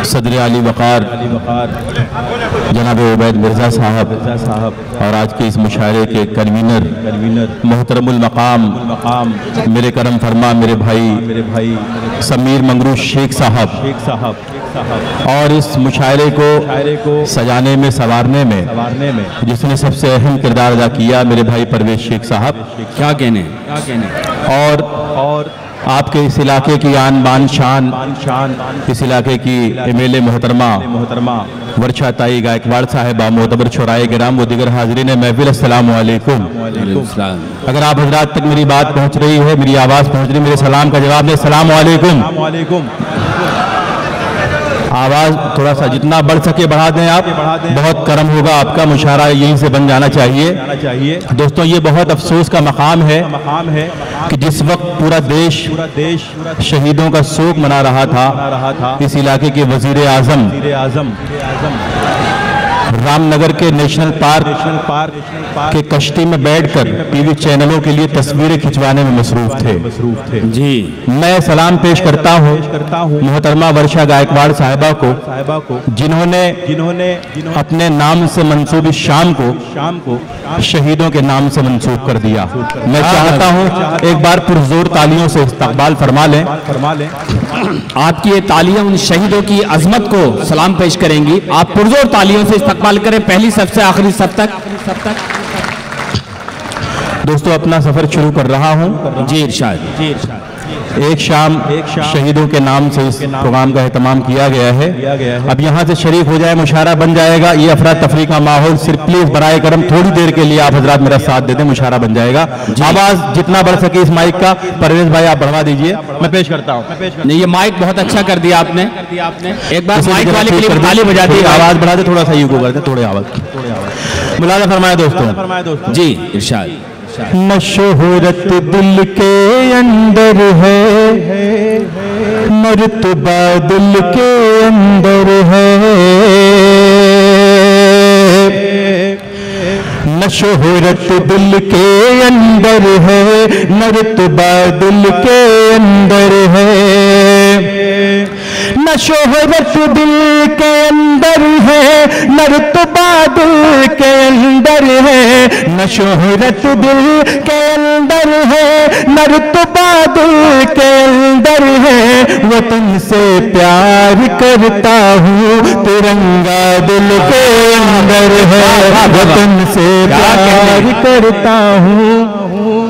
सदर अली वक़ार जनाब उबैद मिर्ज़ा साहब और आज के इस मुशायरे के कन्वीनर मोहतरमुल मकाम मेरे करम फरमा मेरे भाई समीर मंगरू शेख साहब और इस मुशायरे को सजाने में संवारने में जिसने सबसे अहम किरदार अदा किया मेरे भाई परवेज शेख साहब। क्या कहने और आपके इस इलाके की आन बान शान इस इलाके की एमएलए मोहतरमा वर्षा ताई गायकवाड़ साहिबा मोतबर छोराए गिराम व दिगर हाजरीन महफिल अस्सलाम वालेकुम। अगर आप हजरात तक मेरी बात पहुंच रही है, मेरी आवाज़ पहुंच रही है, मेरे सलाम का जवाब दें अस्सलाम वालेकुम। आवाज़ थोड़ा सा जितना बढ़ सके बढ़ा दें आप, बहुत करम होगा आपका, मुशायरा यहीं से बन जाना चाहिए। दोस्तों ये बहुत अफसोस का मकाम है कि जिस वक्त पूरा देश शहीदों का शोक मना रहा था, इस इलाके के वजीर आजम रामनगर के नेशनल पार्क के कश्ती में बैठकर टीवी चैनलों के लिए तस्वीरें खिंचवाने में मसरूफ थे। जी मैं सलाम पेश करता हूँ मोहतरमा वर्षा गायकवाड़ साहिबा को जिन्होंने अपने नाम से मंसूब इस शाम को शहीदों के नाम से मंसूब कर दिया। मैं चाहता हूँ एक बार पुरजोर तालियों से इस्तकबाल फरमा लें। आपकी ये तालियां उन शहीदों की अजमत को सलाम पेश करेंगी। आप पुरजोर तालियों से इस्तकबाल करें, पहली सब से आखिरी सब तक। दोस्तों अपना सफर शुरू कर रहा हूँ। जी इरशाद। एक शाम शहीदों के नाम से इस प्रोग्राम का एहतमाम किया गया है। अब यहाँ से शरीक हो जाए, मुशायरा बन जाएगा। ये अफरा तफरी का माहौल, सिर्फ प्लीज बराए करम थोड़ी देर के लिए आप हजरात मेरा साथ दे दें, मुशायरा बन जाएगा। आवाज जितना बढ़ सके इस माइक का, परवेज भाई आप बढ़वा दीजिए, मैं पेश करता हूँ। नहीं ये माइक बहुत अच्छा कर दिया आपने। एक बार माइक वाले के लिए ताली बजा दी, आवाज बढ़ा दे, थोड़ा सा यूको कर दे, थोड़ी आवाज मुलाजा फरमाए दोस्तों। जी इरशाद। मशहूरत दिल के अंदर है, मर्तबा दिल के अंदर है, मशहूरत दिल के अंदर है, मर्तबा दिल के अंदर है, मशहूरत दिल के अंदर है, मर्तबा दिल के अंदर है, मशहूरत दिल के अंदर है, मर्तबा दिल के अंदर है, वतन से प्यार करता हूँ, तिरंगा दिल के अंदर है, वतन से प्यार करता हूँ।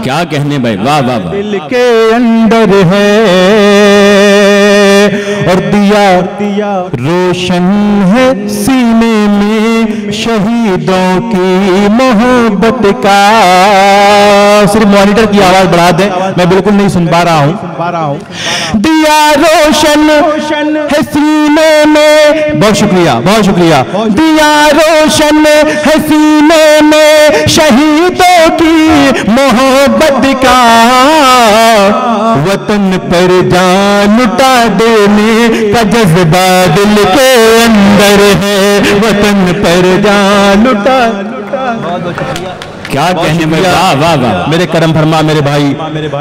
क्या कहने भाई, वाह वाह वाह। दिल के अंदर है और दिया रोशन है सीने में शहीदों की मोहब्बत का। सिर्फ मॉनिटर की आवाज बढ़ा दें, मैं बिल्कुल नहीं सुन पा रहा हूँ। दिया रोशन है सीने में, बहुत शुक्रिया बहुत शुक्रिया। दिया रोशन है सीने में शहीदों की मोहब्बत का, वतन पर जान लुटा देने का जज्बा दिल के अंदर है, वतन पर जान लुटा। क्या कहने में, वाह वाह वाह। मेरे करम फरमा मेरे भाई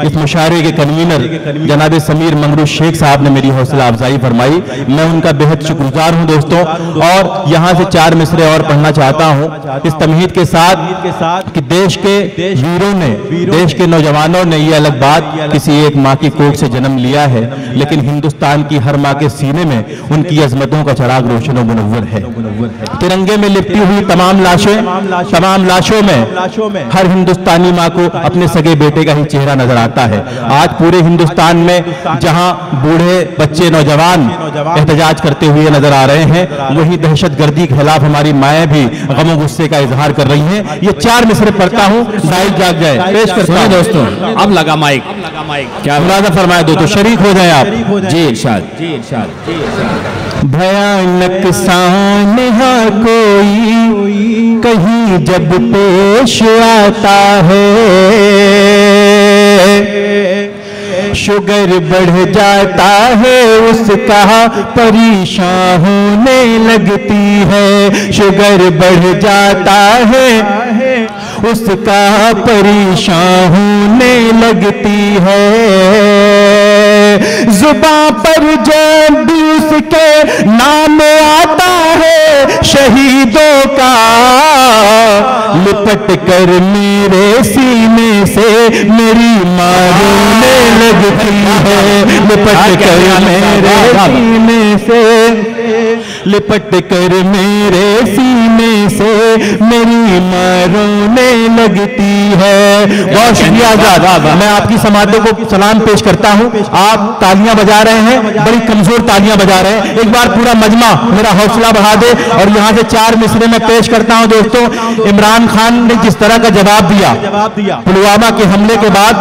इस मुशायरे के कन्वीनर जनाब समीर मंगरू शेख साहब ने मेरी हौसला अफजाई फरमाई, मैं उनका बेहद शुक्रगुजार हूं दोस्तों। और यहाँ से 4 मिसरे और पढ़ना चाहता हूँ इस तमहीद के साथ कि देश के वीरों ने, देश के नौजवानों ने, ये अलग बात किसी एक माँ की कोख से जन्म लिया है, लेकिन हिंदुस्तान की हर माँ के सीने में उनकी अजमतों का चराग रोशन व मुनव्वर है। तिरंगे में लिपटी हुई तमाम लाशों में हर हिंदुस्तानी माँ को अपने सगे बेटे का ही चेहरा नजर आता है। आज पूरे हिंदुस्तान में जहां बूढ़े बच्चे नौजवान एहतजाज करते हुए नजर आ रहे हैं, वही दहशतगर्दी के खिलाफ हमारी माएँ भी गम गुस्से का इजहार कर रही हैं। ये 4 मिसरे पढ़ता हूँ, दाइल जाग जाए, पेश करता हूं दोस्तों। अब लगा माइक, क्या मुलाजा फरमाए दोस्तों, शरीक हो जाए आप। जी इरशाद। भयानक सानहा कोई कहीं जब पेश आता है, शुगर बढ़ जाता है उसका परेशान होने लगती है, शुगर बढ़ जाता है उसका परेशान होने लगती है, जुबां पर जब भी जिसके नाम आता है शहीदों का, लिपट कर मेरे सीने से मेरी माँ रोने लगती है, लिपट कर मेरे सीने से, लिपट कर मेरे सीने से मेरी माँ रोने लगती है। बहुत शुक्रिया आजाद, मैं आपकी समाधि को सलाम पेश करता हूँ। आप तालियां बजा रहे हैं, बड़ी कमजोर तालियां बजा रहे हैं। एक बार पूरा मजमा मेरा हौसला बढ़ा दे और यहाँ से 4 मिसरे में पेश करता हूँ। दोस्तों, इमरान खान ने जिस तरह का जवाब दिया पुलवामा के हमले के बाद,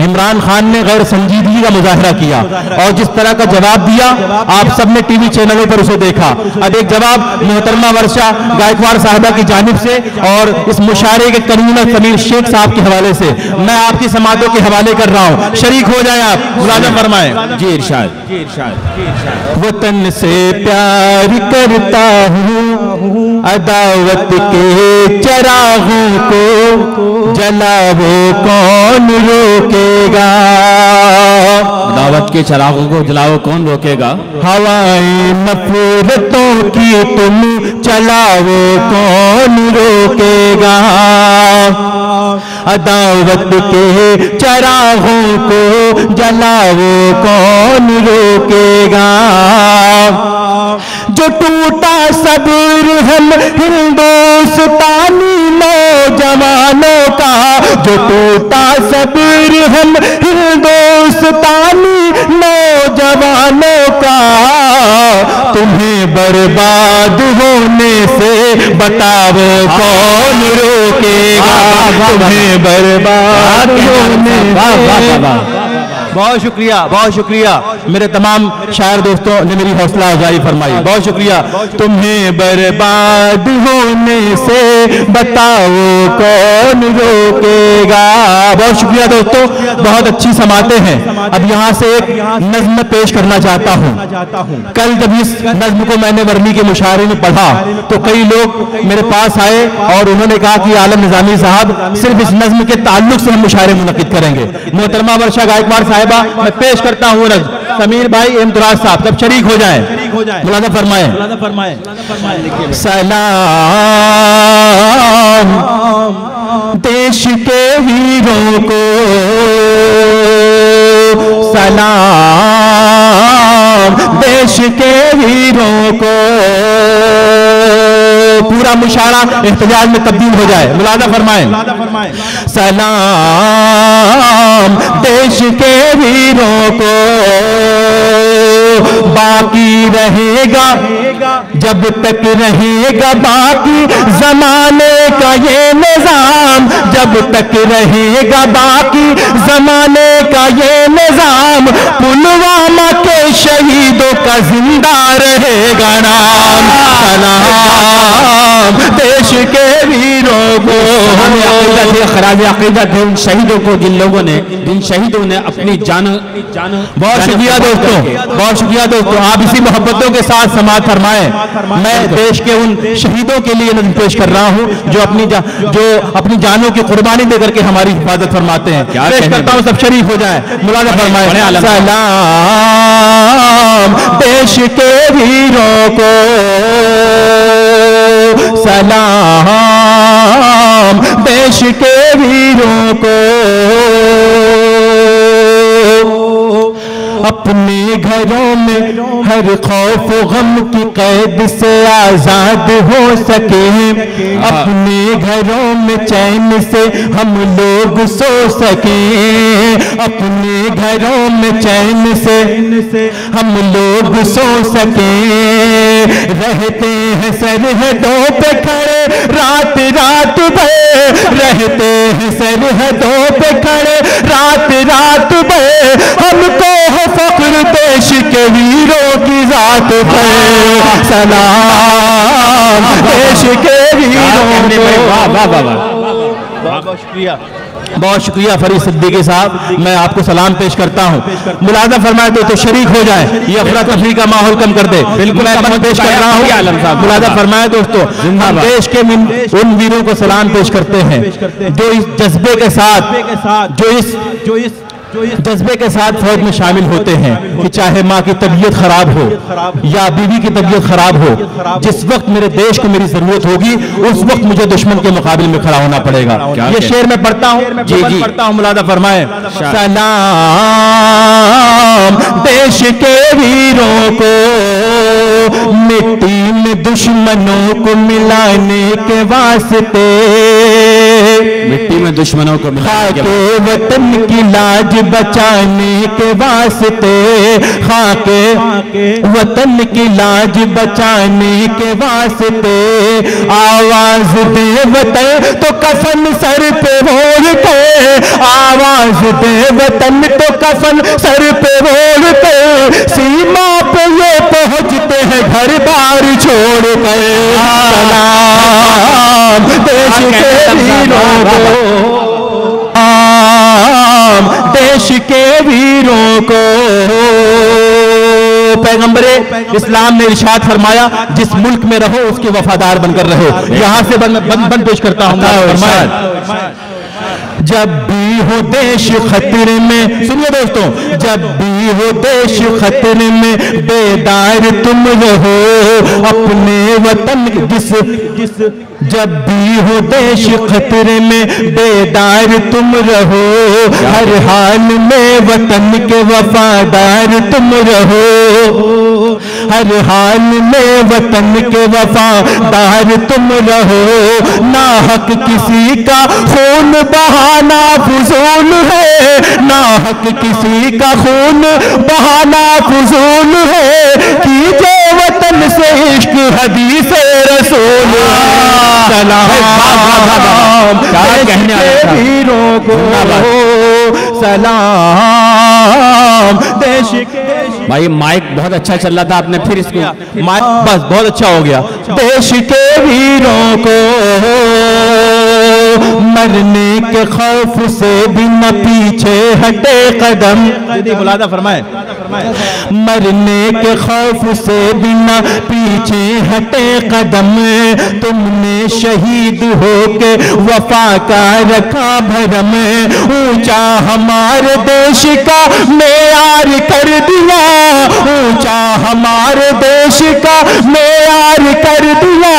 इमरान खान ने गैर संजीदगी का मुजाहरा किया और जिस तरह का जवाब दिया आप सबने टीवी चैनलों पर उसे देखा। अब एक जवाब मोहतरमा वर्षा गायकवाड़ साहिबा की जानिब से और इस मुशायरे के कन्वीनर समीर शेख साहब के हवाले से मैं आपकी समातों के हवाले कर रहा हूं। शरीक हो जाए आप, मुलाज़म फरमाएं। जी इरशाद। वतन से प्यार करता हूँ, अदावत के चरागों को जलाओ कौन रोकेगा, दावत के चरागों को जलाओ कौन रोकेगा, हवाएं नफरतों की तुम चलाओ कौन रोकेगा, अदावत के चरागों को जलाओ कौन रोकेगा, जो टूटा सब्र हम हिंदुस्तानी नौजवानों का, जो टूटा सब्र हम हिंदुस्तानी नौजवानों का, तुम्हें बर्बाद होने से बताओ कौन रोकेगा, तुम्हें बर्बाद होने से। बहुत शुक्रिया मेरे तमाम शायर दोस्तों ने मेरी हौसला अफजाई फरमाई, बहुत शुक्रिया। तुम्हें बर्बाद होने से बताओ कौन रोकेगा। बहुत शुक्रिया दोस्तों, बहुत अच्छी समाते हैं। अब यहाँ से एक नज्म पेश करना चाहता हूँ। कल जब इस नज्म को मैंने वर्मी के मुशायरे में पढ़ा तो कई लोग मेरे पास आए और उन्होंने कहा कि आलम निजामी साहब सिर्फ इस नज्म के ताल्लुक से हम मुशायरे मुनक्किद करेंगे। मोहतरमा वर्षा गायकवाड़ साहिबा मैं पेश करता हूँ नज्म, समीर भाई इमतराज साहब जब शरीक हो जाए मुलाज़ा फरमाएं। सलाम देश के वीरों को, सलाम देश के वीरों को। पूरा मुशायरा इख्तिजाज में तब्दील हो जाए, मुलाज़ा फरमाएं। सलाम देश के वीरों को, बाकी रहेगा जब तक रहेगा बाकी जमाने का ये निजाम, जब तक रहेगा बाकी जमाने का ये निजाम, पुलवामा के शहीदों का जिंदा रहेगा नाम। सलाम देश के वीरों को। खराज अकीदत है उन शहीदों को जिन लोगों ने, जिन शहीदों ने अपनी जान। बहुत शुक्रिया दोस्तों, बहुत शुक्रिया दोस्तों, आप इसी मोहब्बतों के साथ समाअत फरमाएं। मैं देश के उन शहीदों के लिए नज़्म पेश कर रहा हूं जो अपनी जानों की कुर्बानी देकर के हमारी हिफाजत फरमाते हैं। पेश करता हूं, सब शरीक हो जाए, मुलाज़ा फरमाएं। सलाम देश के वीरों को, सलाम देश के वीरों को। अपने घरों में हर खौफ गम की कैद से आजाद हो सके, अपने घरों में चैन से हम लोग सो सके, अपने घरों में चैन से हम लोग सो सके। रहते हैं सरहदों पे खड़े रात रात भर, रहते हैं सरहदों पे खड़े रात रात भर, हमको है फख्र देश के वीरों की जात पर। सलाम देश के वीरों को। बहुत शुक्रिया, बहुत शुक्रिया फरीद सिद्दीकी साहब। मैं आपको सलाम पेश करता हूँ, मुलाज़ा फरमाए तो शरीक हो जाए, ये अफरा तफरी का माहौल कम कर दे। बिल्कुल मैं पेश कर रहा हूँ, मुलाज़ा फरमाए दोस्तों। हम देश के उन वीरों को सलाम पेश करते हैं जो इस जज्बे के साथ, जो इस जज्बे के साथ फौज में शामिल होते हैं कि चाहे माँ की तबीयत खराब हो या बीवी की तबीयत खराब हो, जिस वक्त मेरे देश को मेरी जरूरत होगी उस वक्त मुझे दुश्मन के मुकाबले में खड़ा होना पड़ेगा। ये शेर मैं पढ़ता हूँ, जी पढ़ता हूँ, मुलादा फरमाए। सलाम देश के वीरों को, मिट्टी में दुश्मनों को मिलाने के वास्ते, मिट्टी में दुश्मनों को खाके वतन की लाज बचाने के वास्ते, खाके वतन की लाज बचाने के वास्ते, आवाज दे वतन तो कफन सर पे ओढ़ के, आवाज दे वतन तो कफन सर पे ओढ़ के, सीमा पे ये पहुंचते हैं घर बार छोड़ कर। सलाम देश के वीरों को, देश के वीरों को। पैगंबरे इस्लाम ने इरशाद फरमाया, जिस मुल्क में रहो उसके वफादार बनकर रहो। यहां से बंद पेश करता हूं। जब भी हो देश खतरे में, सुनिए दोस्तों, जब भी हो देश खतरे में बेदार तुम रहो अपने वतन, जिस जब भी हो देश खतरे में बेदार तुम रहो, हर हाल में वतन के वफादार तुम रहो, हर हाल में वतन के वफादार तुम रहो। ना हक किसी का खून बहाना फजूल है, ना हक किसी का खून बहाना फजूल है, कीजिए वतन से इश्क हदीस रसूल। सलाम देश के वीरों को, सलाम देश के। भाई माइक बहुत अच्छा चल रहा था, आपने फिर इसको माइक बस बहुत अच्छा हो गया। देश के वीरों को मरने के खौफ से भी न पीछे हटे कदम, मुलादा फरमाए। मरने के खौफ से भी न पीछे हटे कदम, तुमने शहीद होके वफा का रखा भरम, ऊंचा हमारे देश का मेयार कर दिया, ऊंचा हमारे देश का मेयार कर दिया,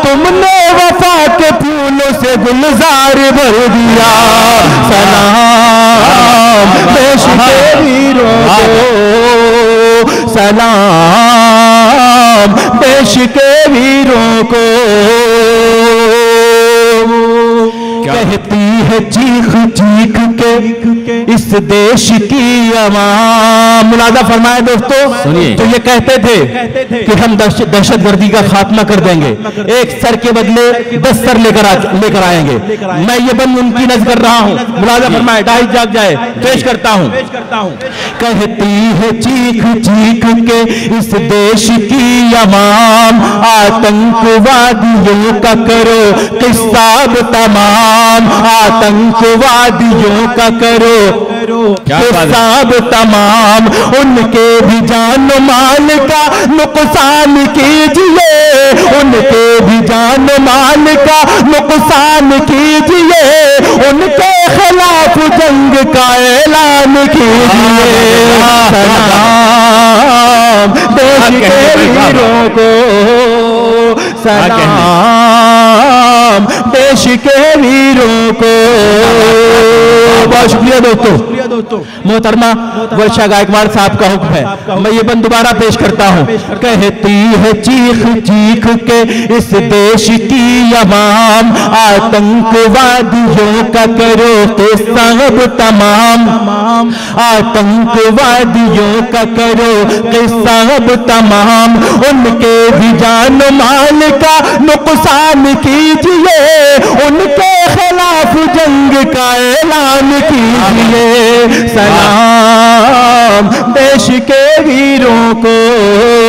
तुमने वफा के फूलों से गुलजार भर दिया। सलाम देश के वीरों को, सलाम देश के वीरों को। कहती है चीख चीख के इस देश की आवाम, मुलादा फरमाए दोस्तों, सुनिए। तो ये कहते थे कि हम दहशतगर्दी का खात्मा कर देंगे, एक सर के बदले 10 सर लेकर आएंगे। मैं ये बंद उनकी नज़र कर रहा हूँ, मुलादा फरमाए, डाइस जाग जाए, पेश करता हूँ। कहती है चीख चीख के इस देश की आवाम, आतंकवादियों का करो किस्सा तमाम, आतंकवादियों का करो हिसाब तमाम, उनके भी जान माल का नुकसान कीजिए, उनके भी जान माल का नुकसान कीजिए, उनके खिलाफ जंग का ऐलान कीजिए। सलाम देश के वीरों को, सलाम देश के वीरों को। बहुत शुक्रिया दोस्तों। मोहतरमा वर्षा गायकवाड़ साहब का हुक्म है, मैं ये बंद दोबारा पेश करता हूँ। कहती है चीख चीख के इस देश की आवाम, आतंकवादियों का करो किस्सा तमाम, आतंकवादियों का करो किस्सा तमाम, उनके भी जान माल का नुकसान कीजिए, उनके खिलाफ जंग का ऐलान कीजिए। सलाम देश के वीरों को।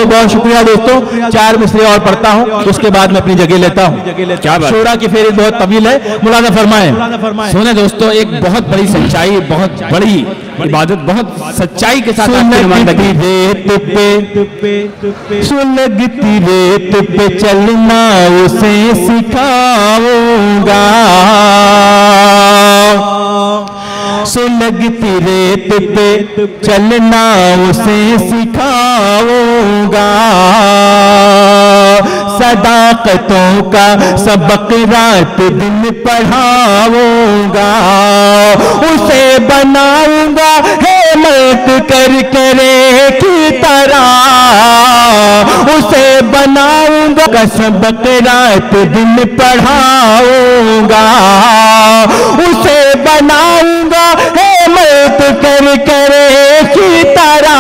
बहुत शुक्रिया दोस्तों। 4 मिसरे और पढ़ता हूँ, उसके बाद मैं अपनी जगह लेता हूँ। क्या शोरा की फेरी बहुत तवील है, मुलादा फरमाएं। सुने दोस्तों, एक बहुत बड़ी सच्चाई, बहुत बड़ी इबादत, बहुत सच्चाई के साथ सुलगती रेत पे चलना उसे सिखाऊंगा, सुलगती रेत पे चलना उसे सिखाऊंगा, सदाकतों का सबक रात दिन पढ़ाऊंगा, उसे बनाऊंगा हिम्मत कर करे की तरह, उसे बनाऊंगा का सबक रात दिन पढ़ाऊंगा, उसे बनाऊंगा हिम्मत कर करे की तरह,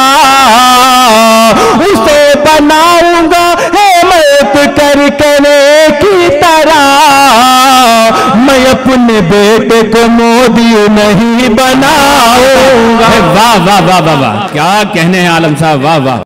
उसे बनाऊंगा हिम्मत कर करे की तरह, मैं अपने बेटे को मोदी नहीं बनाऊंगा। वाह वाह वाह वाह वाह, क्या कहने हैं आलम साहब, वाह वाह।